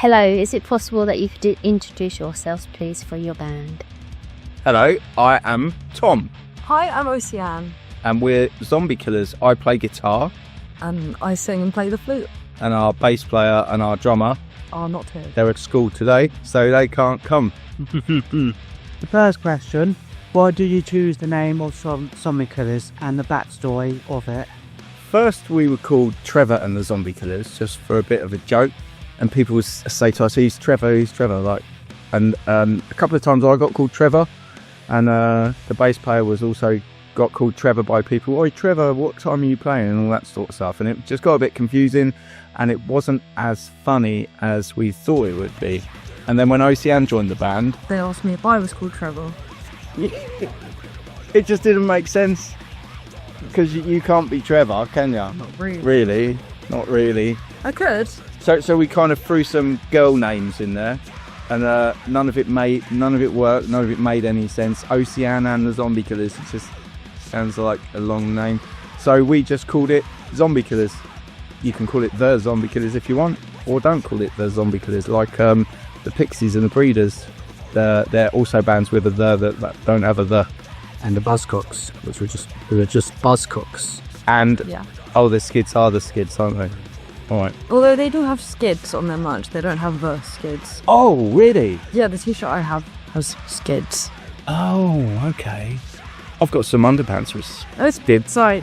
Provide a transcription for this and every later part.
Hello, is it possible that you could introduce yourselves, please, for your band? Hello, I am Tom. Hi, I'm Oceanne. And we're Zombie Killers. I play guitar. And I sing and play the flute. And our bass player and our drummer are not here. They're at school today, so they can't come. The first question, why do you choose the name of Zombie Killers and the backstory of it? First, we were called Trevor and the Zombie Killers, just for a bit of a joke. And people would say to us, he's Trevor, like. And a couple of times I got called Trevor. And the bass player was also got called Trevor by people. Oi, Trevor, what time are you playing? And all that sort of stuff. And it just got a bit confusing. And it wasn't as funny as we thought it would be. And then when Oceanne joined the band, they asked me if I was called Trevor. It just didn't make sense. Because you can't be Trevor, can you? Not really. Really? Not really. I could. So we kind of threw some girl names in there. And none of it worked, none of it made any sense. Oceanne and the Zombie Killers, it just sounds like a long name. So we just called it Zombie Killers. You can call it the Zombie Killers if you want, or don't call it the Zombie Killers, like the Pixies and the Breeders. They're also bands with a the that don't have a the. And the Buzzcocks, which were just Buzzcocks. And yeah. Oh, the Skids are the Skids, aren't they? Alright. Although they do have skids on their merch, they don't have the skids. Oh, really? Yeah, the t-shirt I have has skids. Oh, okay. I've got some underpants with skids. Sorry.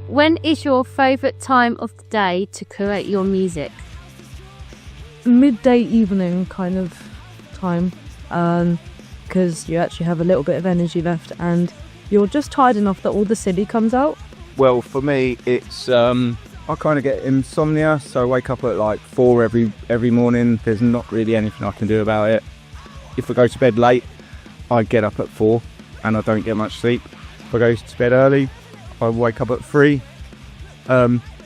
When is your favourite time of the day to create your music? Midday evening kind of time, because you actually have a little bit of energy left and you're just tired enough that all the silly comes out. Well, for me, it's I kind of get insomnia, so I wake up at like 4 every morning. There's not really anything I can do about it. If I go to bed late, I get up at 4, and I don't get much sleep. If I go to bed early, I wake up at 3.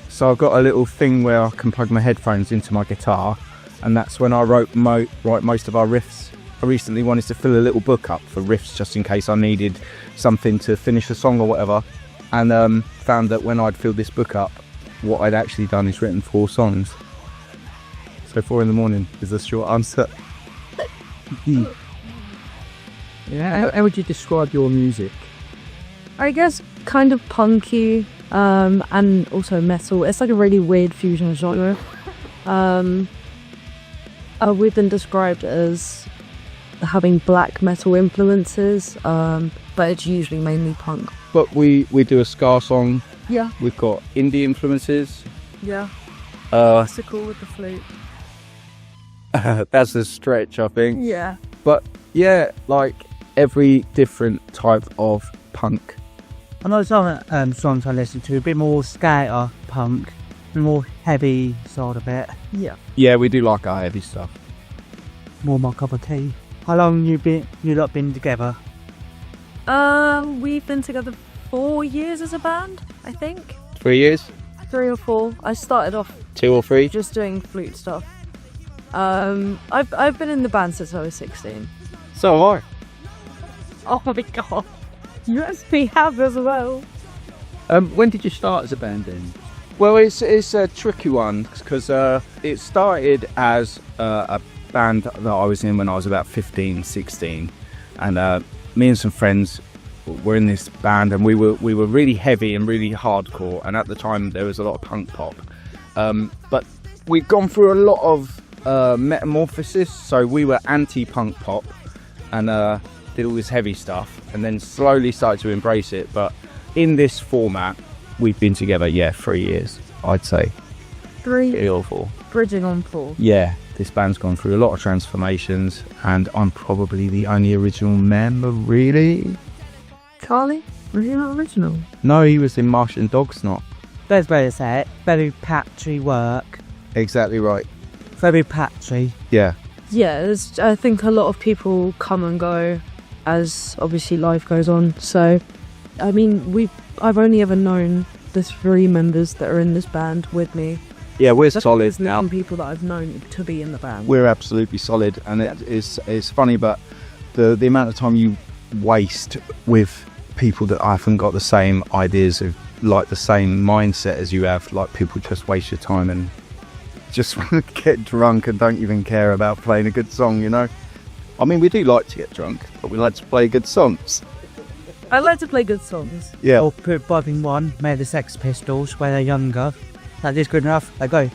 So I've got a little thing where I can plug my headphones into my guitar, and that's when I write most of our riffs. I recently wanted to fill a little book up for riffs just in case I needed something to finish a song or whatever, and found that when I'd filled this book up, what I'd actually done is written 4 songs. So 4 in the morning is the short answer. Yeah, how would you describe your music? I guess kind of punky, and also metal. It's like a really weird fusion genre. We've been described as having black metal influences, but it's usually mainly punk. But we do a ska song. Yeah. We've got indie influences. Yeah. Uh, Classical with the flute. that's a stretch, I think. Yeah. But yeah, like every different type of punk. I know some songs I listen to a bit more skater punk, a bit more heavy sort of it, Yeah. Yeah, we do like our heavy stuff. more my cup of tea. How long you lot been together? We've been together 4 years as a band, I think. 3 years? 3 or 4. I started off 2 or 3? just doing flute stuff. I've been in the band since I was 16. So have Oh my god. Yes, we have as well. When did you start as a band then? Well, it's a tricky one because it started as a band that I was in when I was about 15, 16, and me and some friends were in this band, and we were really heavy and really hardcore, and at the time there was a lot of punk pop, but we'd gone through a lot of metamorphosis, so we were anti-punk pop and did all this heavy stuff, and then slowly started to embrace it. But in this format, we've been together, 3 years, I'd say. 3, Or 4. bridging on 4. Yeah, this band's gone through a lot of transformations, and I'm probably the only original member, really. Charlie, was he not original? No, he was in Martian Dog Snot. That's very sad. Very patchy work. Exactly right. Very patchy. Yeah. Yeah, I think a lot of people come and go as obviously life goes on. So, I mean, I've only ever known the 3 members that are in this band with me. Yeah, we're There's solid now. 9 people that I've known to be in the band. We're absolutely solid, and it's funny, but the amount of time you waste with people that haven't got the same ideas of, like, the same mindset as you have, like, people just waste your time and just get drunk and don't even care about playing a good song, you know? I mean, we do like to get drunk, but we like to play good songs. I like to play good songs. Yeah. Or put Bobbing One, made the Sex Pistols when they're younger. That is good enough. They go.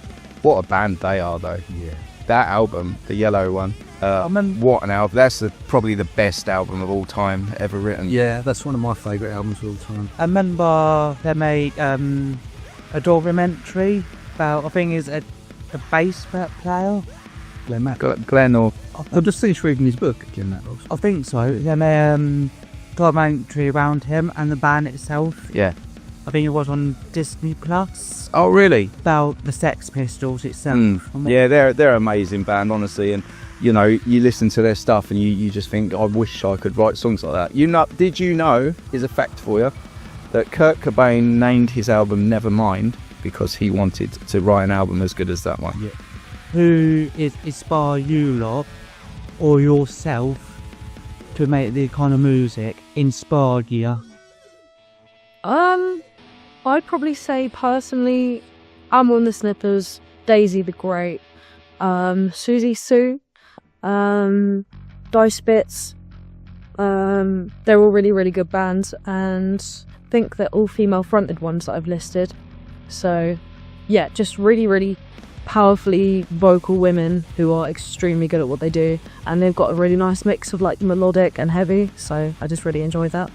What a band they are, though. Yeah. That album, the yellow one, remember- what an album. That's probably the best album of all time ever written. Yeah, that's one of my favourite albums of all time. I remember they made a documentary about, I think it's a bass player. Glenn Mack. Glenn or... I've just finished reading his book, Glenn Mack. I think so. They made a documentary around him and the band itself. Yeah. I think it was on Disney Plus, Oh, really? about the Sex Pistols itself. Yeah, they're an amazing band, honestly, and you know, you listen to their stuff and you just think, I wish I could write songs like that. Did you know, here's a fact for you, that Kurt Cobain named his album Nevermind because he wanted to write an album as good as that one. Yeah. Who is inspire you lot or yourself to make the kind of music inspired you? I'd probably say personally, I'm on the Snippers, Daisy the Great, Susie Sue, Die Spitz. They're all really, really good bands, and I think they're all female fronted ones that I've listed. So, yeah, just really, really powerfully vocal women who are extremely good at what they do, and they've got a really nice mix of like melodic and heavy, so I just really enjoy that.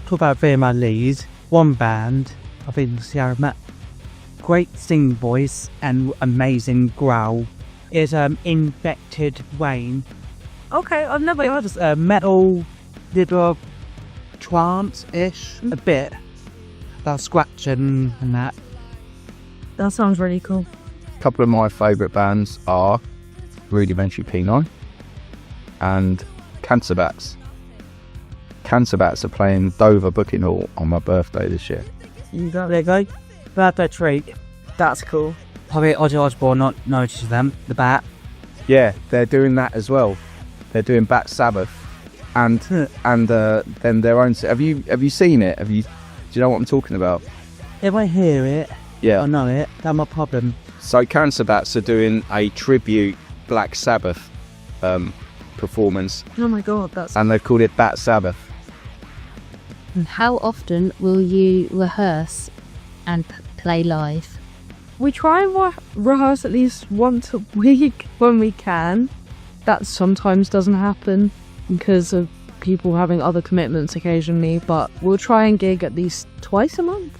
Talk about female leads. One band, I think Sierra Met, great sing voice and amazing growl, is Infected Wayne. Okay, I've never heard of Just metal, little trance-ish, a bit. That scratching and that. that. Sounds really cool. A couple of my favourite bands are Rudimentary P9 and Cancer Bats. Cancer Bats are playing Dover Booking Hall on my birthday this year. You got there, go. Birthday treat. That's cool. Probably Ozzy Osbourne not noticed them. The bat. Yeah, they're doing that as well. They're doing Bat Sabbath, and then their own. Have you seen it? Do you know what I'm talking about? If I hear it, Yeah. I know it. That's my problem. So Cancer Bats are doing a tribute Black Sabbath performance, Oh my god, that's and they've called it Bat Sabbath. And how often will you rehearse and play live? we try and rehearse at least once a week when we can. That sometimes doesn't happen because of people having other commitments occasionally, but we'll try and gig at least twice a month.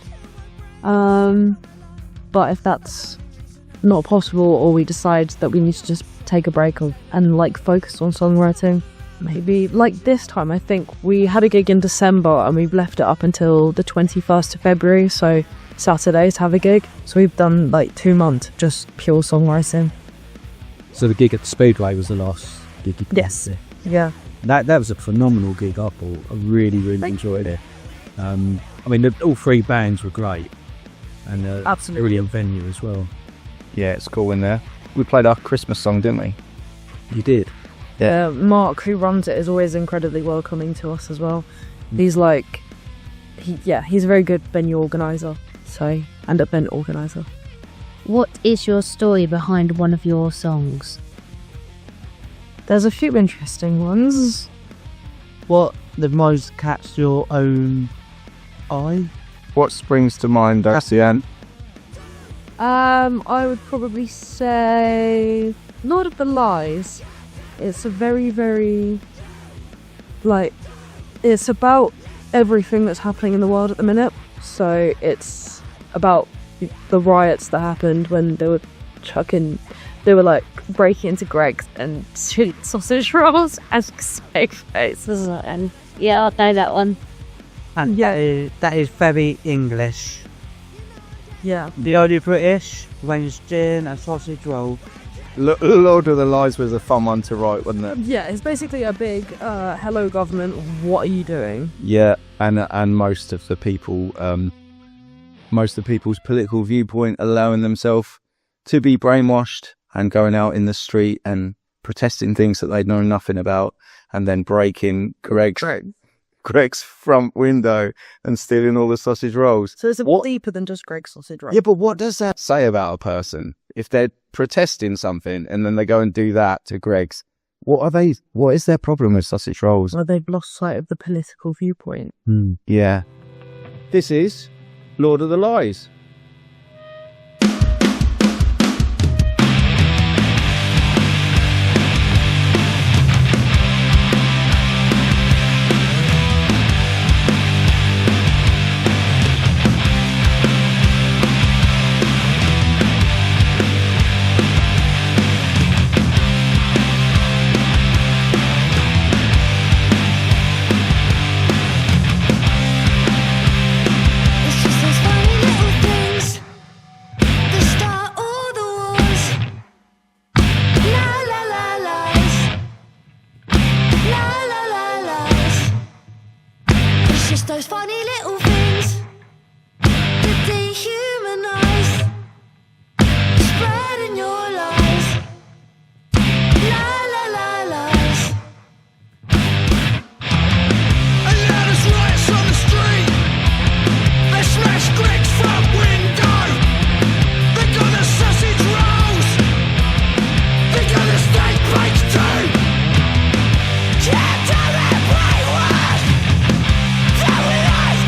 But if that's not possible, or we decide that we need to just take a break and like focus on songwriting, maybe like this time, I think we had a gig in December and we've left it up until the 21st of February, so Saturdays have a gig. So we've done like 2 months of just pure songwriting. So the gig at the Speedway was the last gig you played Yes. there. Yeah. That was a phenomenal gig, I thought. I really enjoyed it. I mean, all three bands were great. And Absolutely. brilliant venue as well. Yeah, it's cool in there. We played our Christmas song, didn't we? You did? Mark, who runs it, is always incredibly welcoming to us as well. He's like, he's a very good venue organizer. So, and event organizer. What is your story behind one of your songs? There's a few interesting ones. What the most catch your own eye? What springs to mind, Oceanne? I would probably say Lord of the Lies. It's a very, very, like, it's about everything that's happening in the world at the minute. So it's about the riots that happened when they were like breaking into Greg's and shooting sausage rolls and fake faces. And yeah, I know that one. And that is very English. Yeah. The only British range gin and sausage roll. Lord of the Lies was a fun one to write, wasn't it? Yeah, it's basically a big hello government, what are you doing? Yeah, and most of the people's political viewpoint allowing themselves to be brainwashed and going out in the street and protesting things that they know nothing about, and then breaking Greg's front window and stealing all the sausage rolls. So it's a bit deeper than just Greg's sausage roll. Yeah, but what does that say about a person? If they're protesting something and then they go and do that to Greg's, what is their problem with sausage rolls? Well, they've lost sight of the political viewpoint. Yeah. This is Lord of the Lies. It's just those funny little things that start all the wars. La la la lies. La la la lies. It's just those funny little things that dehumanize. Spreading your lies. La la la lies. And now there's riots on the street. They smashed Greg's front window. They got the sausage rolls. They got the steak bakes too. Can't tell them brainwash. They're with us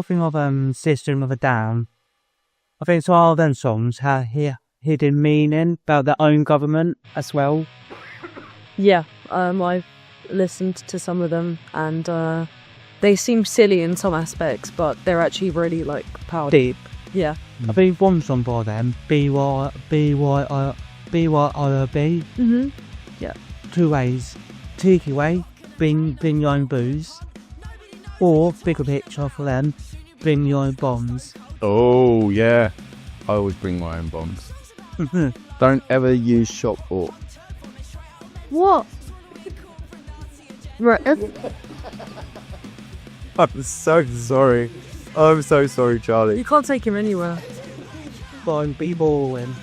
think of System of a Down. I think some of them songs have hidden meaning about their own government as well. Yeah, I've listened to some of them, and they seem silly in some aspects, but they're actually really like powerful. Deep. Yeah. I think one song by them, BYOB, Mhm. Yeah. Two Ways, Tiki Way, bring your own booze, or bigger picture for them, bring your own bombs. Oh yeah, I always bring my own bombs. Don't ever use shop bought. What? Right. I'm so sorry. I'm so sorry, Charlie. You can't take him anywhere. Fine, be balling.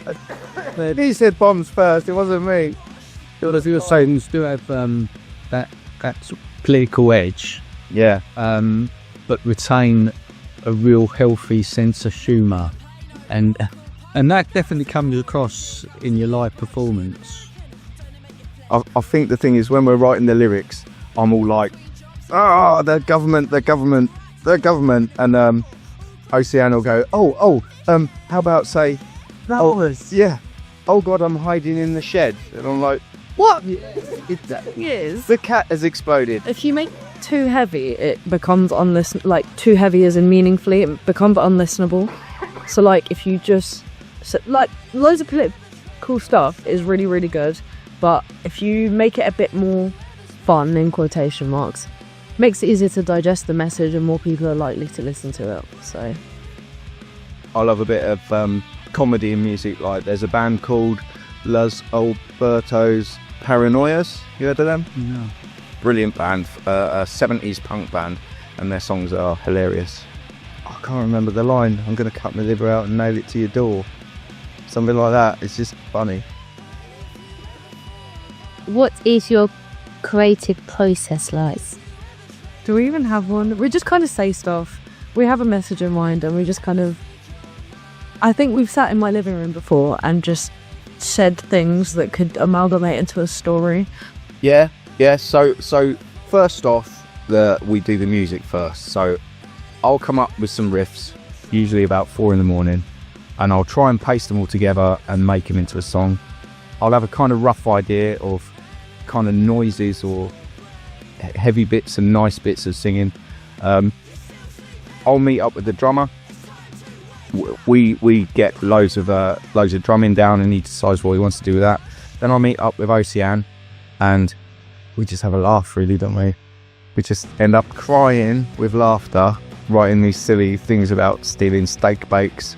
He said bombs first. It wasn't me. As you were saying, still have that sort of political edge, Yeah. but retain a real healthy sense of humour, and that definitely comes across in your live performance. I think the thing is, when we're writing the lyrics, I'm all like, "Ah, the government," and Oceanne will go, how about say, That was. yeah, oh God, I'm hiding in the shed," and I'm like, what? Yes. The cat has exploded. If you make too heavy, it becomes unlistenable. Like, too heavy as in meaningfully, it becomes unlistenable. So, like, if you just... So, like, loads of political stuff is really, really good. But if you make it a bit more fun, in quotation marks, makes it easier to digest the message and more people are likely to listen to it. So, I love a bit of comedy in music. Like, there's a band called Los Albertos Paranoias. You heard of them? No. Brilliant band, a 70s punk band, and their songs are hilarious. I can't remember the line. I'm going to cut my liver out and nail it to your door. Something like that. It's just funny. What is your creative process like? do we even have one? We just kind of say stuff. We have a message in mind and we just kind of... I think we've sat in my living room before and just said things that could amalgamate into a story. Yeah. So first off, we do the music first. So I'll come up with some riffs, usually about 4 a.m, and I'll try and paste them all together and make them into a song. I'll have a kind of rough idea of kind of noises or heavy bits and nice bits of singing. I'll meet up with the drummer. We get loads of drumming down, and he decides what he wants to do with that. Then I'll meet up with Oceanne, and we just have a laugh, really, don't we? We just end up crying with laughter, writing these silly things about stealing steak bakes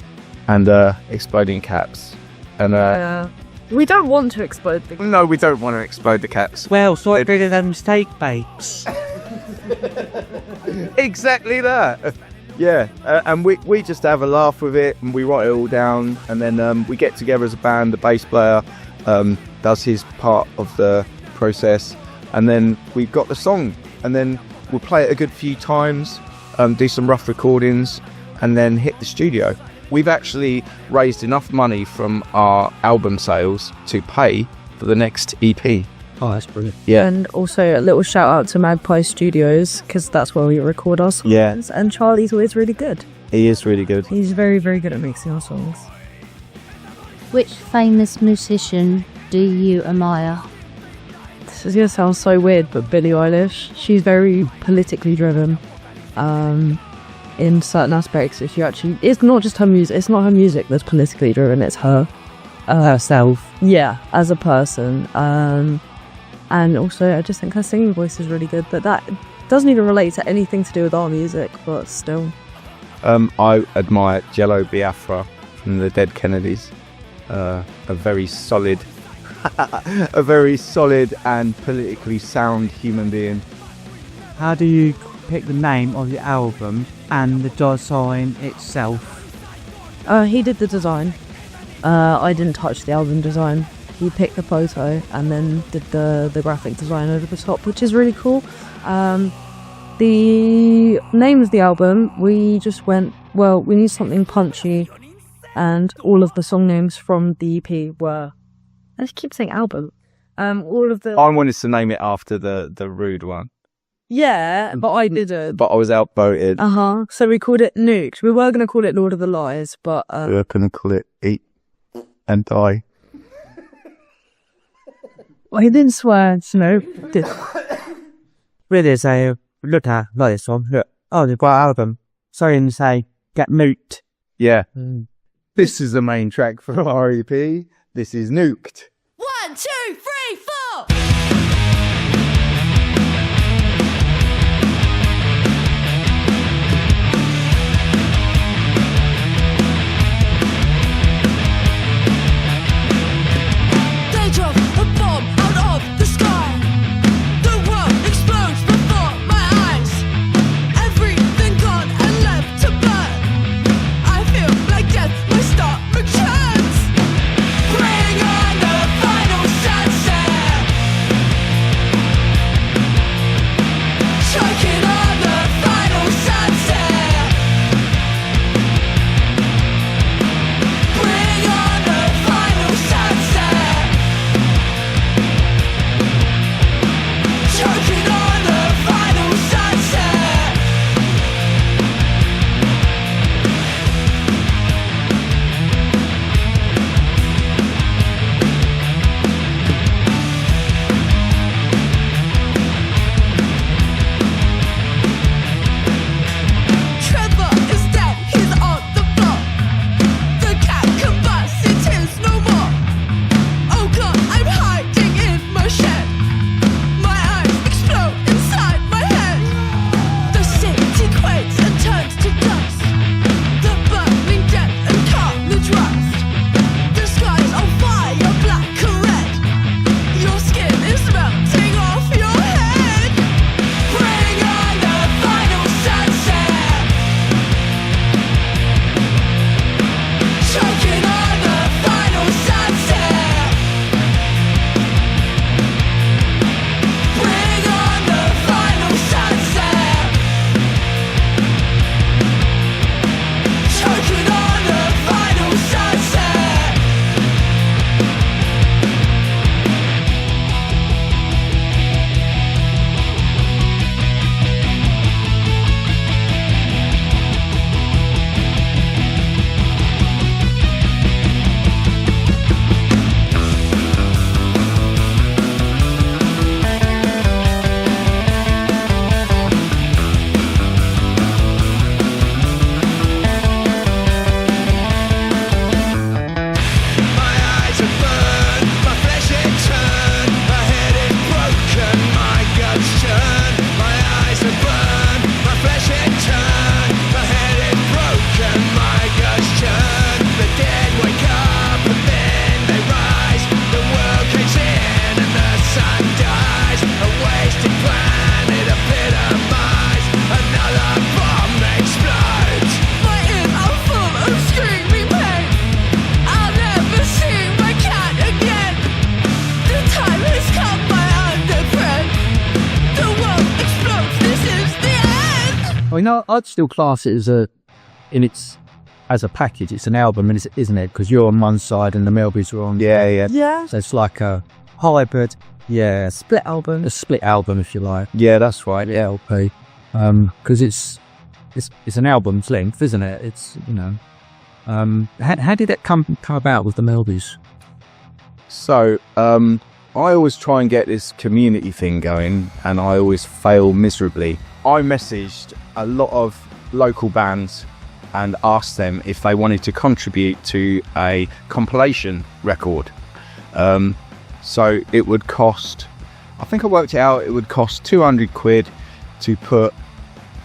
and exploding caps. And we don't want to explode the... no, we don't want to explode the caps. Well, so it rid of them steak bakes. Exactly that. Yeah, and we just have a laugh with it, and we write it all down, and then we get together as a band. The bass player does his part of the process, and then we've got the song, and then we'll play it a good few times, do some rough recordings, and then hit the studio. We've actually raised enough money from our album sales to pay for the next EP. Oh, that's brilliant. Yeah. And also a little shout out to Magpie Studios, because that's where we record our songs. Yeah. And Charlie's always really good. He is really good. He's very, very good at mixing our songs. Which famous musician do you admire? This is going to sound so weird, but Billie Eilish, she's very politically driven in certain aspects. If you actually, it's not just her music, it's not her music that's politically driven, it's her. Herself. Yeah, as a person. And also, I just think her singing voice is really good, but that doesn't even relate to anything to do with our music, but still. I admire Jello Biafra from the Dead Kennedys. A very solid and politically sound human being. How do you pick the name of the album and the design itself? He did the design. I didn't touch the album design. He picked the photo and then did the graphic design over the top, which is really cool. The name of the album, we just went, well, we need something punchy, and all of the song names from the EP were, I just keep saying album. All of the... I wanted to name it after the Rude one. Yeah, but I didn't. but I was outvoted. So we called it Nuked. We were going to call it Lord of the Lies, but We were going to call it Eat and Die. well, he didn't swear, so no. Really say, look at like this one. Look, oh, they've got an album. Sorry, and say, get nuked. Yeah. This is the main track for REP. This is Nuked. 1, 2, 3, 4. They drop a bomb out of the sky. The world explodes before my eyes. Everything gone and left to burn. I feel like death, my stomach churns. Bring on the final sunset. Choking on the final sunset. Bring on the final sunset. Choking on the final sunset. Trevor is dead, he's on the floor. The cat combusts, it is no more. Oh God, I'm hiding in my shed. My eyes explode inside my head. The city quakes and turns to dust. The burning dead and carnage rust. The sky's on fire, black and red. Your skin is melting off your head. Bring on the final sunset. Choking on the final sunset. Bring on the final sunset. Choking on the final sunset. My eyes are burned, my flesh is turned, my head is broken, my guts churn. My eyes are burned, my flesh is turned, my head is broken, my guts churn. The dead wake up and then they rise. The world caves in and the sun dies. A wasted planet epitomized. Another bomb explodes. My ears are full of screaming pain. I'll never see my cat again. The time has come, my underfriend. The world explodes, this is the end. I mean, I'd still class it as a package. It's an album, isn't it? Because you're on one side and the Melbys are on. Yeah. Yeah. So it's like a Hybrid. yeah, Split album. a split album, if you like. Yeah, that's right. The LP, because it's an album's length, isn't it? It's how did that come about with the Melbys? So, I always try and get this community thing going, and I always fail miserably. I messaged a lot of local bands and asked them if they wanted to contribute to a compilation record. So it would cost, I think I worked it out, it would cost 200 quid to put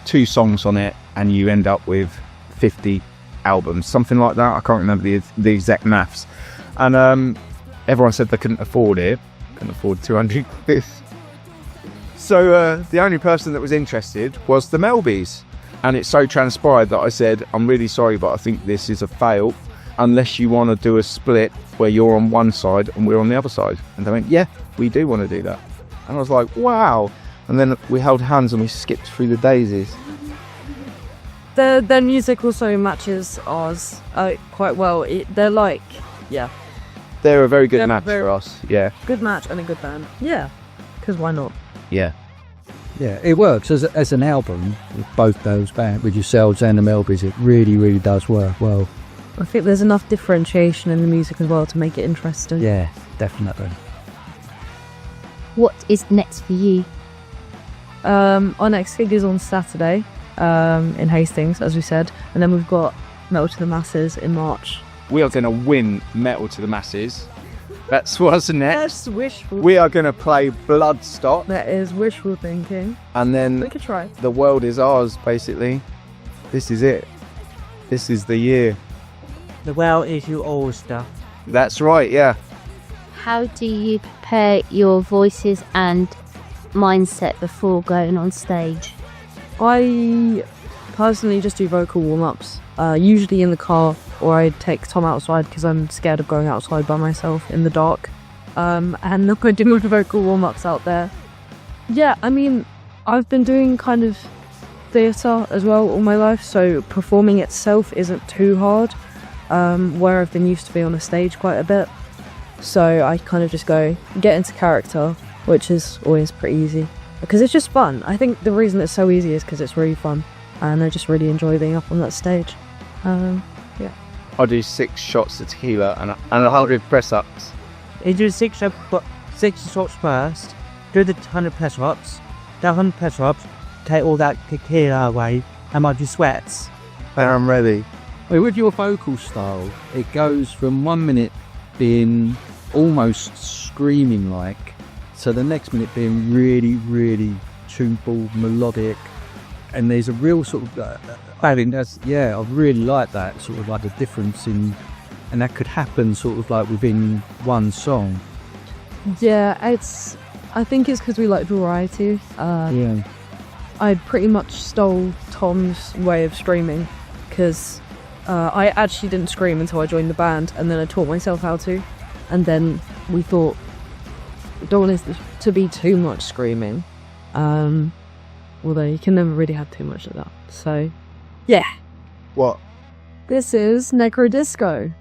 2 songs on it, and you end up with 50 albums, something like that. I can't remember the exact maths. And everyone said they couldn't afford it, couldn't afford 200 quid. So the only person that was interested was the Melbys. And it so transpired that I said, I'm really sorry, but I think this is a fail, unless you want to do a split where you're on one side and we're on the other side. And they went, yeah, we do want to do that. And I was like, wow. And then we held hands and we skipped through the daisies. Their music also matches ours quite well. They're like, yeah, They're a very good Yeah, match very- for us. Yeah, good match and a good band. Yeah, because why not? yeah. Yeah, it works as an album with both those bands, with yourselves and the Melbys. It really, really does work well. I think there's enough differentiation in the music as well to make it interesting. Yeah, definitely. What is next for you? Our next gig is on Saturday in Hastings, as we said, and then we've got Metal to the Masses in March. We are going to win Metal to the Masses. That's what's next. That's wishful. We are going to play Bloodstock, That is wishful thinking. and We then could try. the world is ours, basically. This is it. This is the year. The world is your oyster. That's right, yeah. How do you prepare your voices and mindset before going on stage? I personally just do vocal warm-ups, usually in the car, or I take Tom outside because I'm scared of going outside by myself in the dark. And I'm going to do my vocal warm-ups out there. Yeah, I mean, I've been doing kind of theatre as well all my life, so performing itself isn't too hard, where I've been used to be on a stage quite a bit. So I kind of just get into character, which is always pretty easy because it's just fun. I think the reason it's so easy is because it's really fun, and I just really enjoy being up on that stage. I do 6 shots of tequila and 100 press-ups. You do 6 shots first, do the 100 press-ups, that 100 press-ups, take all that tequila away, and I do sweats. And I'm ready. Well, with your vocal style, it goes from 1 minute being almost screaming like, to the next minute being really, really tuneful, melodic, and there's a real sort of I really like that sort of like the difference in, and that could happen sort of like within one song. Yeah, I think it's because we like variety. Yeah. I pretty much stole Tom's way of screaming because I actually didn't scream until I joined the band, and then I taught myself how to, and then we thought we don't want it to be too much screaming, although you can never really have too much of that. So yeah, What? this is Necro Disco.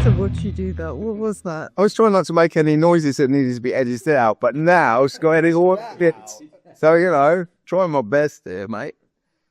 to watch you do that. What was that? I was trying not to make any noises that needed to be edited out, but now Scott is all bits. So, trying my best here, mate.